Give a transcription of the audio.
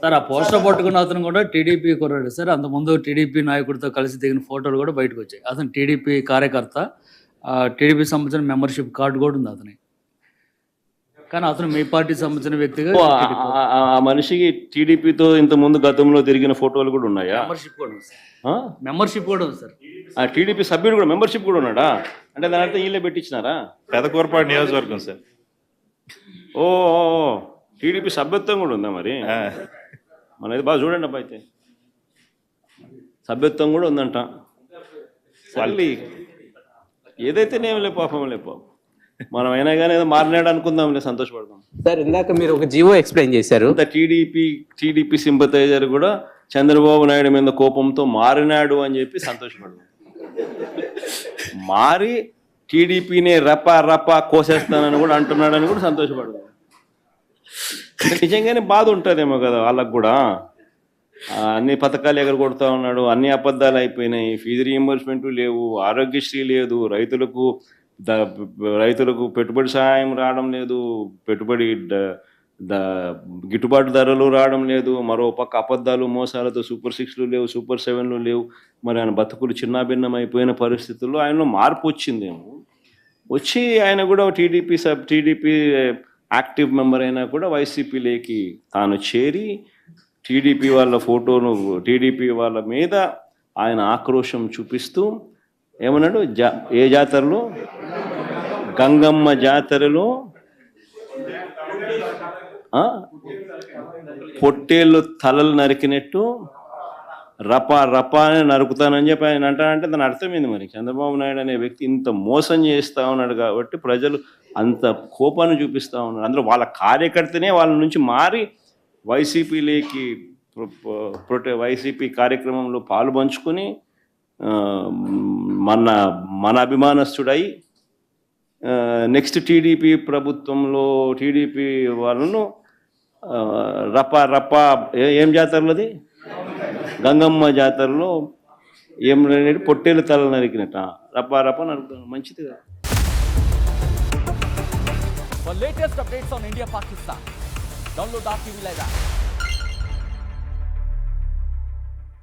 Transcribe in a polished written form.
Sir ఆ poster పట్టుకున్న అతను కూడా టీడీపీ కుర్రాడు సార్. అంతకుముందు టీడీపీ నాయకుడితో కలిసి దిగిన ఫోటోలు కూడా బయటకు వచ్చాయి. అతను టీడీపీ కార్యకర్త. టీడీపీ సంబంధించిన మెంబర్షిప్ కార్డు కూడా ఉంది అతని. కానీ అతను మీ పార్టీకి సంబంధించిన వ్యక్తిగా ఆ మనిషికి టీడీపీతో ఇంత ముందు గతంలో తిరిగిన ఫోటోలు కూడా ఉన్నాయా? మెంబర్షిప్ కూడా ఉంది సార్. మెంబర్షిప్ కూడా ఉంది సార్. ఆ టీడీపీ సభ్యుడు కూడా మెంబర్షిప్ కూడా ఉన్నాడా? అంటే దాని అర్థం వీళ్ళే పెట్టించినారా? పెదకూరపాడు నియోజకవర్గం సార్. ఓ టీడీపీ సభ్యత్వం కూడా ఉందా మరి? మనది బాగా చూడండి అబ్బా. అయితే సభ్యత్వం కూడా ఉందంట. మళ్ళీ ఏదైతేనేమి పాపం మనం అయినా కానీ ఏదో మారినాడు అనుకుందాంలే, సంతోషపడదాం. సార్ ఇందాక మీరు ఒక జీవో ఎక్స్ప్లెయిన్ చేశారు. టీడీపీ సింపతైజర్ కూడా చంద్రబాబు నాయుడు మీద కోపంతో మారినాడు అని చెప్పి సంతోషపడదాం. మారి టీడీపీని రపా కోసేస్తానని కూడా అంటున్నాడని కూడా సంతోషపడదాం. నిజంగానే బాధ ఉంటుందేమో కదా వాళ్ళకు కూడా. అన్ని పథకాలు ఎగరగొడతా ఉన్నాడు, అన్ని అబద్ధాలు అయిపోయినాయి, ఫీజు రీఎంబర్స్మెంట్ లేవు, ఆరోగ్యశ్రీ లేదు, రైతులకు పెట్టుబడి సహాయం రావడం లేదు, పెట్టుబడి గిట్టుబాటు ధరలు రావడం లేదు, మరో పక్క అబద్ధాలు మోసాలతో సూపర్ 6లు లేవు, సూపర్ 7లు లేవు. మరి ఆయన బతుకులు చిన్నాభిన్నం అయిపోయిన పరిస్థితుల్లో ఆయనలో మార్పు వచ్చిందేమో. వచ్చి ఆయన కూడా టీడీపీ యాక్టివ్ మెంబర్ అయినా కూడా వైసీపీలోకి తాను చేరి టీడీపీ వాళ్ళ ఫోటోను, టీడీపీ వాళ్ళ మీద ఆయన ఆక్రోశం చూపిస్తూ ఏమన్నాడు, ఏ జాతరలో, గంగమ్మ జాతరలో పొట్టేళ్ళు తలలు నరికినట్టు రపా అని నరుకుతానని చెప్పి ఆయన అంటానంటే దాని అర్థమైంది. మరి చంద్రబాబు నాయుడు అనే వ్యక్తి ఇంత మోసం చేస్తూ ఉన్నాడు కాబట్టి ప్రజలు అంత కోపాన్ని చూపిస్తూ ఉన్నారు. అందులో వాళ్ళ కార్యకర్తనే వాళ్ళ నుంచి మారి వైసీపీలోకి వైసీపీ కార్యక్రమంలో పాలు పంచుకొని మన అభిమానస్తుడై నెక్స్ట్ టీడీపీ ప్రభుత్వంలో టీడీపీ వాళ్ళను రపా ఏం జాతరలోది, గంగమ్మ జాతరలో ఏం పొట్టేలు తల నరికినట్ట రపా నరుకుతాను. మంచిది కదా. For latest updates on India Pakistan, download our TV Live app.